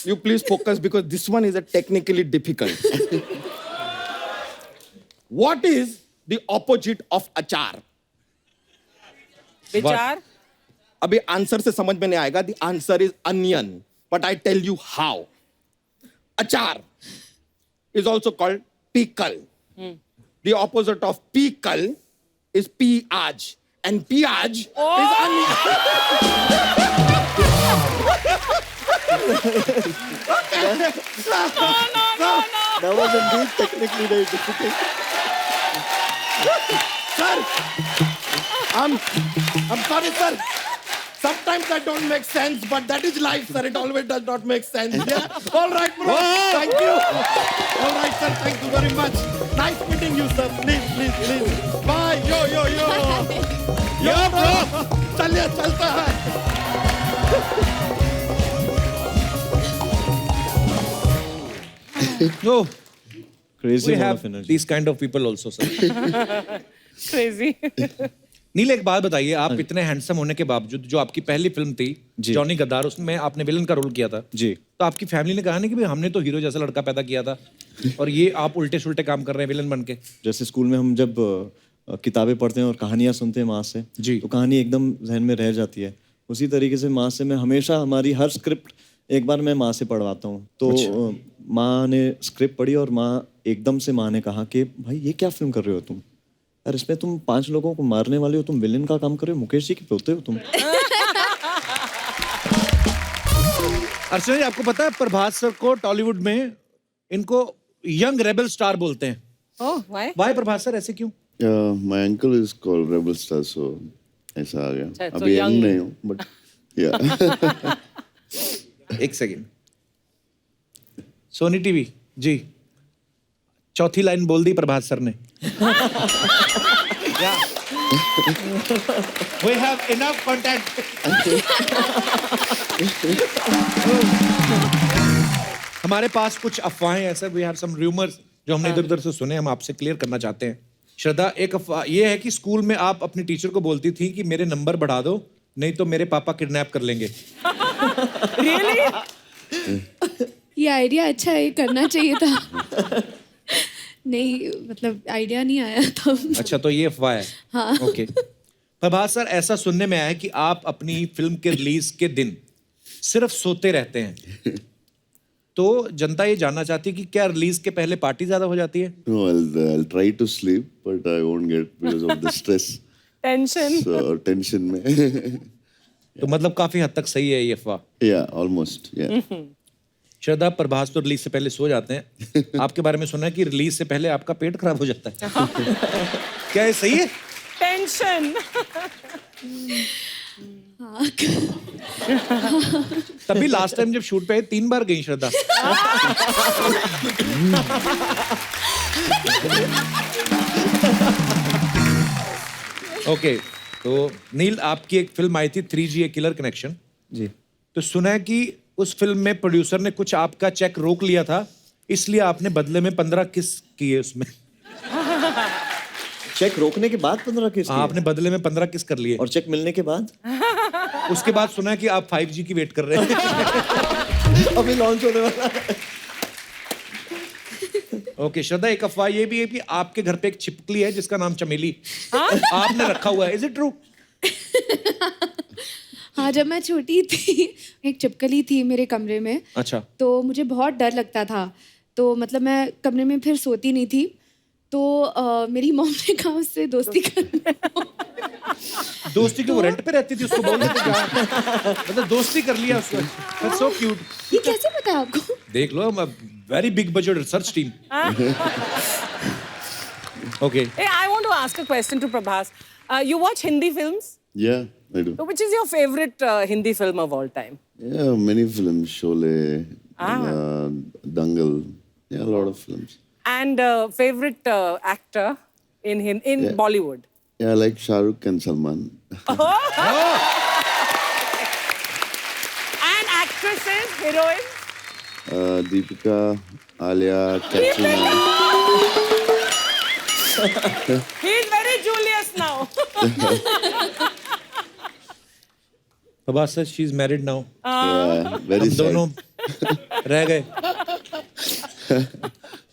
you please focus because this one is a technically difficult. What is the opposite of achar? विचार. अभी answer से समझ में नहीं आएगा. The answer is onion. But I tell you how. Achar is also called pickle. The opposite of pickle is piyaj. And piyaj is onion. That was indeed technically very difficult. Sir, I'm sorry, sir. Sometimes that don't make sense, but that is life, sir. It always does not make sense. Yeah. All right, bro. Thank you. All right, sir. Thank you very much. Nice meeting you, sir. Please. Bye. Yo. Yo, bro. चलिए चलता है. No. Crazy We amount have of energy. these kind of people also, sir. Crazy. नील एक बात बताइए आप इतने handsome होने के बावजूद जो आपकी पहली फिल्म थी जॉनी गद्दार उसमें आपने विलन का रोल किया था जी तो आपकी फैमिली ने कहा नहीं कि भाई हमने तो हीरो जैसा लड़का पैदा किया था और ये आप उल्टे सुल्टे काम कर रहे हैं विलन बन के जैसे स्कूल में हम जब किताबें पढ़ते हैं और कहानियां सुनते हैं माँ से जी तो कहानी एकदम जहन में रह जाती है उसी तरीके से माँ से मैं हमेशा हमारी हर स्क्रिप्ट एक बार मैं माँ से पढ़वाता हूँ तो माँ ने स्क्रिप्ट पढ़ी और माँ एकदम से माँ ने कहा कि भाई ये क्या फिल्म कर रहे हो तुम यार इसमें तुम 5 लोगों को मारने वाले हो तुम विलेन का काम कर रहे हो मुकेश जी के पोते हो तुम अर्चना जी आपको पता है प्रभास सर को टॉलीवुड में इनको यंग रेबल स्टार बोलते हैं Oh, why? Why Prabhas sir ऐसे क्यों My uncle is called Rebel Star, so ऐसा आ गया. अच्छा, तो अभी young young नहीं हूँ, but yeah. एक सेकंड सोनी टीवी जी चौथी लाइन बोल दी प्रभास सर ने We have enough contact. हमारे पास कुछ अफवाहें हैं sir we have some rumours जो हमने इधर उधर से सुने हम आपसे क्लियर करना चाहते हैं श्रद्धा एक अफवाह ये है कि स्कूल में आप अपनी टीचर को बोलती थी कि मेरे नंबर बढ़ा दो नहीं तो मेरे पापा किडनैप कर लेंगे ये आइडिया अच्छा है ये करना चाहिए था नहीं मतलब आइडिया नहीं आया था अच्छा तो ये अफवाह है हाँ ओके प्रभास सर ऐसा सुनने में आया है कि आप अपनी फिल्म के रिलीज के दिन सिर्फ सोते रहते हैं, तो जनता ये जानना चाहती है कि क्या रिलीज के पहले पार्टी ज्यादा हो जाती है? No, I'll try to sleep, but I won't get because of the stress. Tension. So tension में. तो मतलब काफी हद तक सही है ये अफवाह. Yeah, almost. Yeah. श्रद्धा, प्रभास तो रिलीज से पहले सो जाते हैं. आपके बारे में सुना है कि रिलीज से पहले आपका पेट खराब हो जाता है. क्या ये सही है? टेंशन. तभी लास्ट टाइम जब शूट पे 3 बार गई श्रद्धा. ओके, तो नील, आपकी एक फिल्म आई थी 3G ए किलर कनेक्शन. जी. तो सुना है कि उस फिल्म में प्रोड्यूसर ने कुछ आपका चेक रोक लिया था, इसलिए आपने बदले में 15 किस किए उसमें. चेक रोकने के बाद 15 किस किए? आपने बदले में 15 किस कर लिए. और चेक मिलने के बाद? उसके बाद सुना है कि आप 5G की वेट कर रहे हैं. अभी लॉन्च होने वाला है. ओके श्रद्धा, एक अफवाह ये भी है कि आपके घर पे एक छिपकली है जिसका नाम चमेली आपने रखा हुआ है. Is it true? हाँ, जब मैं छोटी थी एक छिपकली थी मेरे कमरे में. अच्छा. तो मुझे बहुत डर लगता था, तो मतलब मैं कमरे में फिर सोती नहीं थी, तो मेरी मॉम ने कहा उससे दोस्ती कर. दोस्ती क्यों? रेंट पे रहती थी, उसको बोल देते क्या? मतलब दोस्ती कर लिया उसको. That's so cute. ये कैसे पता है आपको? देख लो, very big budget research team. Okay. Hey, I want to ask a question to Prabhas. You watch Hindi films? Yeah, I do. So which is your favorite Hindi film of all time? Yeah, many films. Sholay, Dangal. Yeah, a lot of films. And favorite actor in Bollywood? Yeah, I like Shah Rukh and Salman. And actresses, heroines? Deepika, Alia, Katrina. He's very Julius now. Prabhas sir, she is married now. Yeah, very sad. दोनों रह गए.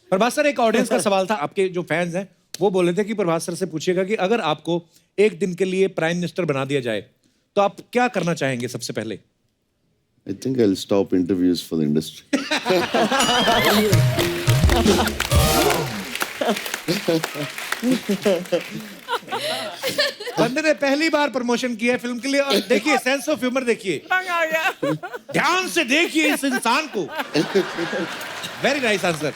Prabhas sir, एक audience का सवाल था. आपके जो fans हैं वो बोले थे कि प्रभास सर से पूछिएगा कि अगर आपको एक दिन के लिए प्राइम मिनिस्टर बना दिया जाए तो आप क्या करना चाहेंगे सबसे पहले? I think I'll stop interviews for the industry. बंदे ने पहली बार प्रमोशन किया है फिल्म के लिए. और देखिए, सेंस ऑफ ह्यूमर देखिए. तंग आ गया. ध्यान से देखिए इस इंसान को. Very nice answer.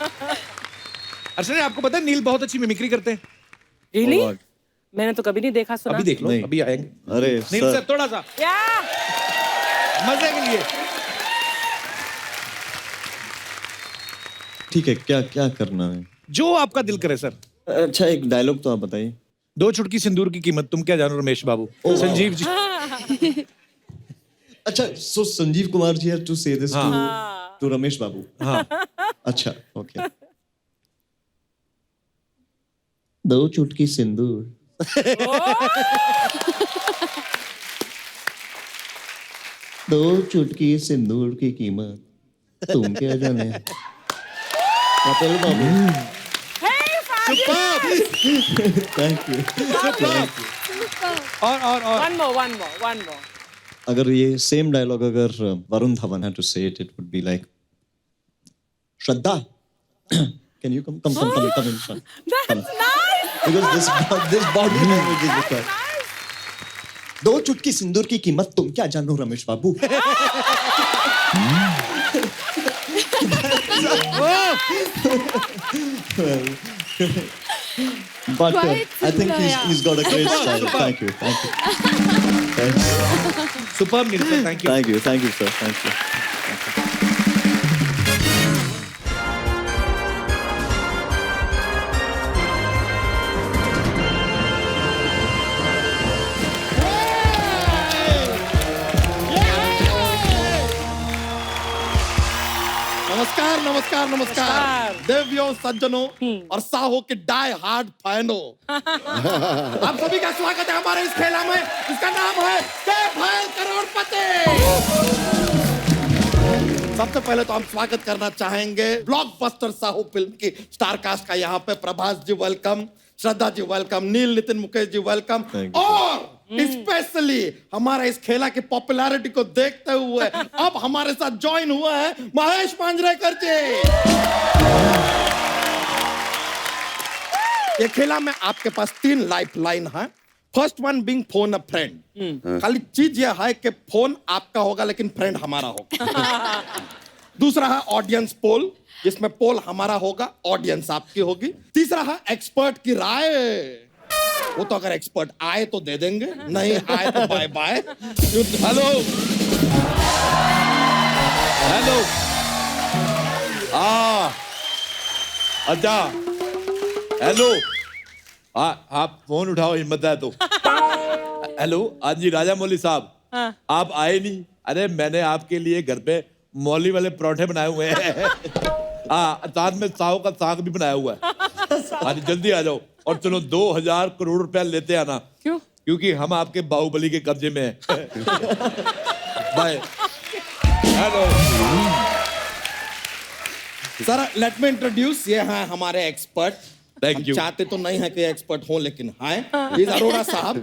अर्चना, आपको पता है नील बहुत अच्छी मिमिक्री करते हैं. Really? मैंने तो कभी नहीं देखा सुना. अभी देख लो, अभी आएंगे. अरे नील सर, थोड़ा सा मजे के लिए. ठीक है, क्या क्या करना है? जो आपका दिल करे सर. अच्छा, एक डायलॉग तो आप बताइए. 2 चुटकी सिंदूर की कीमत तुम क्या जानो रमेश बाबू. संजीव जी. अच्छा, सो संजीव कुमार जी हैव टू से दिस टू रमेश बाबू. हाँ. अच्छा, ओके. 2 चुटकी सिंदूर. दो चुटकी सिंदूर की कीमत तुम क्या जाने. कपिल बाबू. Thank you. और One more. अगर ये सेम डायलॉग अगर Varun Dhawan had to say it, it would be like, Shraddha, can you come in front? That's nice. Because this body language is required. 2 चुटकी सिंदूर की कीमत तुम क्या जानो रमेश बाबू. But I think he's got a great style. Thank you. Superb, Neil sir. Thank you. Thank you, sir. Thank you. नमस्कार देवियों, सज्जनों और साहो के डाई हार्ड फैनो. आप सभी का स्वागत है हमारे इस खेला में. इसका नाम है भैल करोड़पति. सबसे पहले तो हम स्वागत करना चाहेंगे ब्लॉकबस्टर साहो फिल्म की स्टार कास्ट का. यहाँ पे प्रभास जी वेलकम, श्रद्धा जी वेलकम, नील नितिन मुकेश जी वेलकम, और स्पेशली हमारा इस खेला की पॉपुलैरिटी को देखते हुए अब हमारे साथ ज्वाइन हुआ है महेश पांजरेकर जी। ये खेला में आपके पास 3 लाइफ लाइन है। फर्स्ट वन बीइंग फोन अ फ्रेंड। खाली चीज यह है कि फोन आपका होगा लेकिन फ्रेंड हमारा होगा। दूसरा है ऑडियंस पोल, जिसमें पोल हमारा होगा, ऑडियंस आपकी होगी। तीसरा है एक्सपर्ट की राय। वो तो अगर एक्सपर्ट आए तो दे देंगे, नहीं आए तो बाय बाय। हेलो हेलो अच्छा हेलो आप फोन उठाओ, हिम्मत है तो। हेलो आज जी राजा मौली साहब, आप आए नहीं। अरे मैंने आपके लिए घर पे मौली वाले परोठे बनाए हुए हैं। साथ में साव का साग भी बनाया हुआ है। आज जल्दी आ जाओ और चलो 2000 करोड़ रुपया लेते आना। क्यों? क्योंकि हम आपके बाहुबली के कब्जे में हैं। Bye. Hello sir let me introduce, ये हैं हमारे एक्सपर्ट। Thank you. चाहते तो नहीं है कि एक्सपर्ट हो लेकिन हैं। ये अरोड़ा साहब,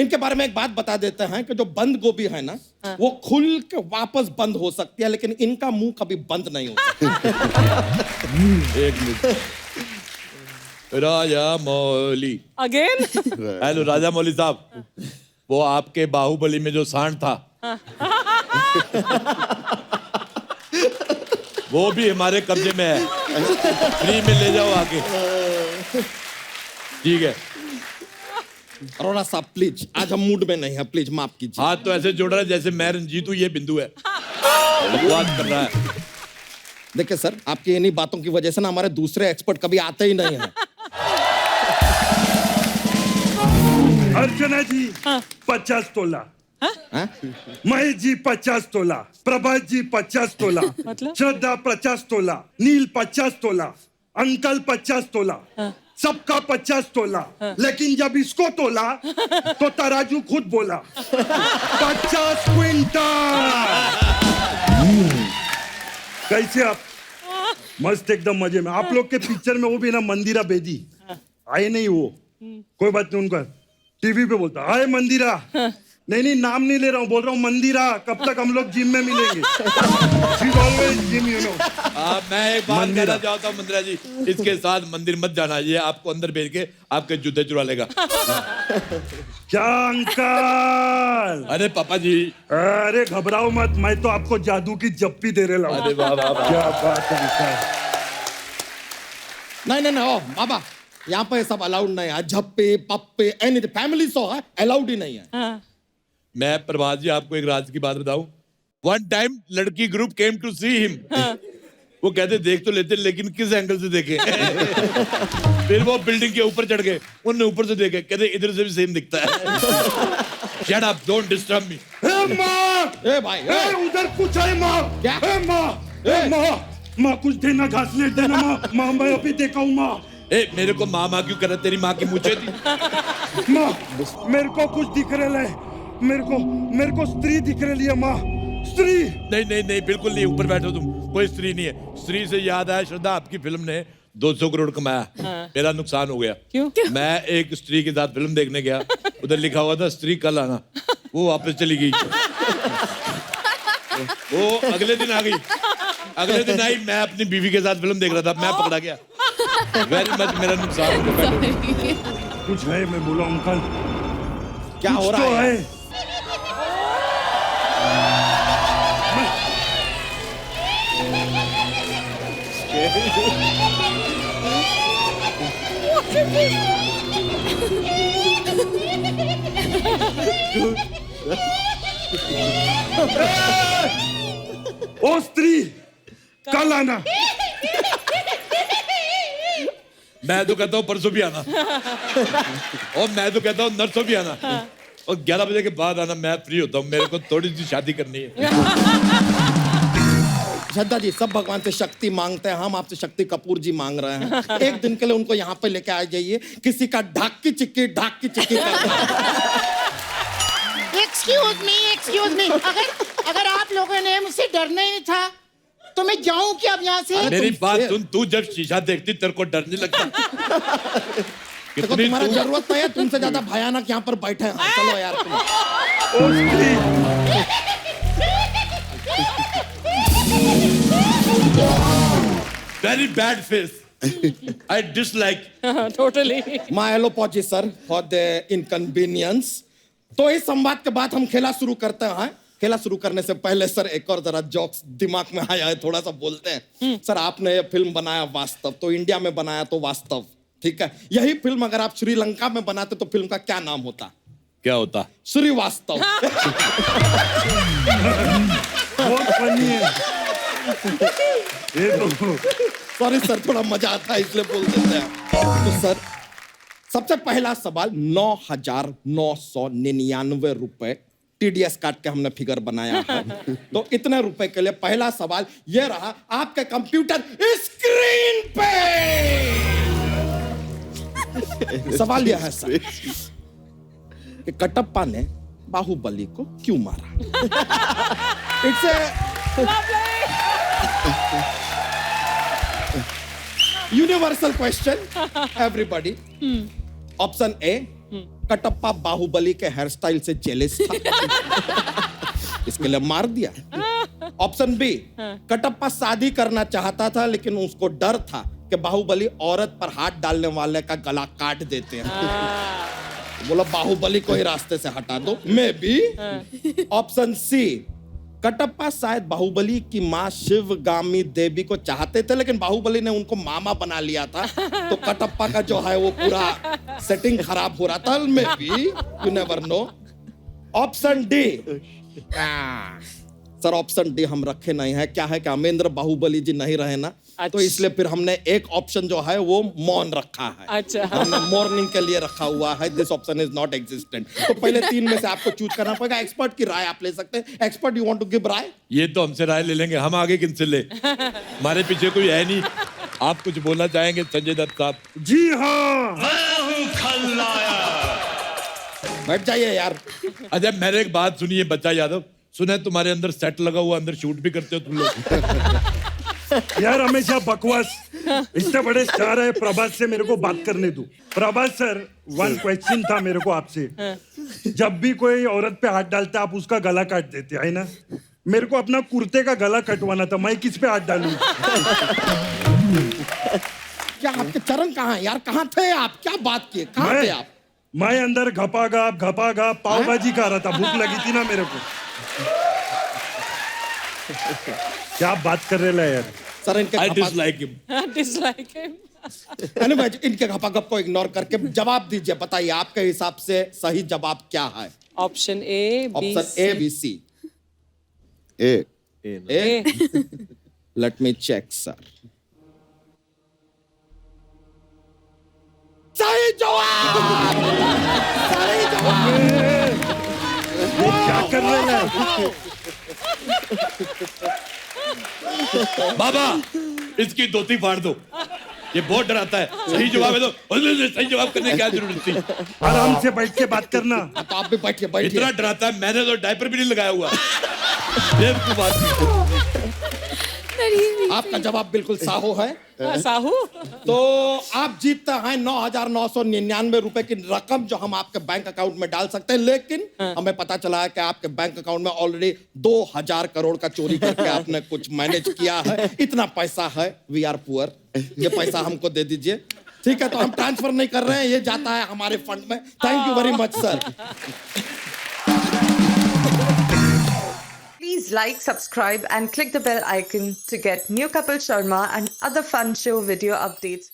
इनके बारे में एक बात बता देते हैं कि जो बंद गोभी है ना, वो खुल के वापस बंद हो सकती है, लेकिन इनका मुंह कभी बंद नहीं होता। एक मिनट। राजा मौली अगेन। हेलो राजा मौली साहब, वो आपके बाहुबली में जो सांड था वो भी हमारे कब्जे में है। फ्री में ले जाओ आके। ठीक है अरोड़ा साहब प्लीज, आज हम मूड में नहीं है, प्लीज माफ कीजिए। हाथ तो ऐसे जोड़ रहा है जैसे मैं रंजीत हूँ, ये बिंदु है। बात कर रहा है। देखिए सर, आपकी इन्हीं बातों की वजह से ना हमारे दूसरे एक्सपर्ट कभी आते ही नहीं हैं। अर्चना जी 50 तोला, महेश जी 50 तोला, प्रभात जी 50 तोला, श्रद्धा 50 तोला, नील 50 तोला, अंकल 50 तोला, सबका 50 तोला। लेकिन जब इसको तोला तो तराजू खुद बोला 50 क्विंटल। कैसे आप? मस्त एकदम मजे में। आप लोग के पिक्चर में वो भी ना मंदिरा बेदी आए नहीं, वो कोई बात नहीं, उनका टीवी पे बोलता आए मंदिरा। नहीं नाम नहीं ले रहा हूँ, बोल रहा हूँ मंदिरा। कब तक हम लोग जिम में मिलेंगे? Gym you know. मैं एक बात कहना चाहता हूँ मंदिरा जी, इसके साथ मंदिर मत जाना, ये आपको अंदर भेज के आपके जूते चुरा लेगा। क्या अंकल? अरे पापा जी। अरे घबराओ मत, मैं तो आपको जादू की जप्पी दे रहा हूँ। अरे वाह वाह वाह। क्या बात है। नहीं ओ बाबा, यहाँ पे सब अलाउड नहीं है। झप्पे पप्पे एनीथिंग, फैमिली सो है, अलाउड ही नहीं है। मैं प्रभात जी आपको एक राज की बात बताऊं। वन टाइम लड़की group came to see him. वो कहते देख तो लेते लेकिन किस एंगल से देखें। फिर वो बिल्डिंग के ऊपर चढ़ गए, उन्होंने ऊपर से देखे, कहते इधर से भी सेम दिखता है। Shut up, don't disturb me. ए भाई, उधर कुछ है माँ। क्या? माँ कुछ देना, घासलेट देना माँ। मैं अभी देखा हूँ माँ। मेरे को माँ क्यों कर रहा? तेरी माँ की मुझे थी। माँ मेरे को कुछ दिख रहा है, मेरे को स्त्री दिख रही है माँ। स्त्री? नहीं बिल्कुल नहीं, ऊपर बैठो तुम, कोई स्त्री नहीं है। स्त्री से याद आया, श्रद्धा आपकी फिल्म ने 200 करोड़ कमाया। मेरा नुकसान हो गया। क्यों? मैं एक स्त्री के साथ फिल्म देखने गया, उधर लिखा हुआ था स्त्री कल आना, वो वापस चली गई। वो अगले दिन आ गई। अगले दिन आई, मैं अपनी बीवी के साथ फिल्म देख रहा था, मैं पकड़ा गया। वेरी मच मेरा नुकसान हो गया। कुछ है, मैं बोला अंकल क्या हो रहा है? ओ स्त्री कल आना। मैं तो कहता हूँ परसों भी आना। और मैं तो कहता हूँ नरसों भी आना। और 11 बजे के बाद आना, मैं फ्री होता हूँ, मेरे को थोड़ी सी शादी करनी है। श्रद्धा जी सब भगवान से शक्ति मांगते हैं, हम आपसे शक्ति कपूर जी मांग रहे हैं। एक दिन के लिए उनको यहाँ पे लेके आ जाइए, किसी का ढाक की चिक्की एक्सक्यूज मी, अगर आप लोगों ने मुझसे डरना ही नहीं था तो मैं जाऊं क्या अब यहाँ से? मेरी बात सुन, तू जब शीशा देखती तेरे को डर नहीं लगता? देखो तुम्हारा जरूरत नहीं है, तुमसे ज्यादा भयानक यहाँ पर बैठे हैं। चलो यार तुम। Very bad face. I dislike. Totally. My apologies sir for the inconvenience. तो इस संवाद के बाद हम खेला शुरू करते हैं। खेला शुरू करने से पहले सर एक और जरा जोक्स दिमाग में आया है, थोड़ा सा बोलते हैं। सर आपने ये फिल्म बनाया वास्तव, तो इंडिया में बनाया तो वास्तव, ठीक है। यही फिल्म अगर आप श्रीलंका में बनाते तो फिल्म का क्या नाम होता? क्या होता? श्रीवास्तव। बहुत फनी है ये तो। सॉरी सर, थोड़ा मजा आता है इसलिए बोल देते हैं। तो सर सबसे पहला सवाल 9,999 रुपए TDS काट के हमने फिगर बनाया है। तो इतने रुपए के लिए पहला सवाल ये रहा आपके कंप्यूटर स्क्रीन पे। सवाल यह है सर कि कटप्पा ने बाहुबली को क्यों मारा? It's universal question everybody. Option A, Kattappa Bahubali के हेयर स्टाइल से जेलस था, इसके लिए मार दिया। ऑप्शन बी, कटप्पा शादी करना चाहता था लेकिन उसको डर था कि बाहुबली औरत पर हाथ डालने वाले का गला काट देते हैं, बोला बाहुबली को ही रास्ते से हटा दो। Maybe. Option C, Kattappa शायद बाहुबली की मां शिवगामी देवी को चाहते थे लेकिन बाहुबली ने उनको मामा बना लिया था, तो कटप्पा का जो है वो पूरा सेटिंग खराब हो रहा था। May be, you never know. Option D, sir option D हम रखे नहीं है। क्या है कि अमेंद्र बाहुबली जी नहीं रहे ना, तो इसलिए फिर हमने एक ऑप्शन जो है वो मौन रखा है। अच्छा। हमने मॉर्निंग के लिए रखा हुआ है। This option is not existent. तो पहले 3 में से आपको चूज करना पड़ेगा। एक्सपर्ट की राय आप ले सकते हैं। Expert, you want to give राय? ये तो हमसे राय ले लेंगे, हम आगे किनसे ले? हमारे पीछे कोई है नहीं। आप कुछ बोलना चाहेंगे संजय दत्त साहब? जी हाँ, बैठ जाइए यार। अच्छा मेरे एक बात सुनिए बच्चा यादव, सुने तुम्हारे अंदर सेट लगा हुआ, अंदर शूट भी करते हो तुम लोग। यार हमेशा बकवास। इतने बड़े स्टार है, प्रभास से मेरे को बात करने दो। प्रभास सर, 1 क्वेश्चन था मेरे को आपसे। जब भी कोई औरत पे हाथ डालता आप उसका गला काट देते है ना? मेरे को अपना कुर्ते का गला कटवाना था, मैं किस पे हाथ डालूं? क्या आपके चरण कहाँ है यार? कहाँ थे आप? क्या बात किए? कहाँ थे आप? मैं अंदर घपाघप पाव भाजी खा रहा था, भूख लगी थी ना मेरे को। क्या बात कर रहे हैं यार? सर इनके dislike him. Dislike him. Anyway, इनके घपाघप को इग्नोर करके जवाब दीजिए। बताइए आपके हिसाब से सही जवाब क्या है? Option A, B, option A, B, C. A. Let me check sir. सही जवाब! सही जवाब! ये क्या कर रहे हैं? बाबा इसकी धोती फाड़ दो, ये बहुत डराता है। सही जवाब है तो सही जवाब करने की क्या जरूरत थी? आराम से बैठ के बात करना। तो आप भी बैठिए। इतना डराता है, मैंने तो डायपर भी नहीं लगाया हुआ। आपका जवाब बिल्कुल साहू है। साहू? तो आप जीतते हैं 9,999 रुपए की रकम जो हम आपके बैंक अकाउंट में डाल सकते हैं, लेकिन हमें पता चला है कि आपके बैंक अकाउंट में ऑलरेडी 2,000 करोड़ का चोरी करके आपने कुछ मैनेज किया है। इतना पैसा है, वी आर पुअर, ये पैसा हमको दे दीजिए, ठीक है? तो हम ट्रांसफर नहीं कर रहे हैं, ये जाता है हमारे फंड में। Thank you very much sir. Please like, subscribe and click the bell icon to get new Kapil Sharma and other fun show video updates.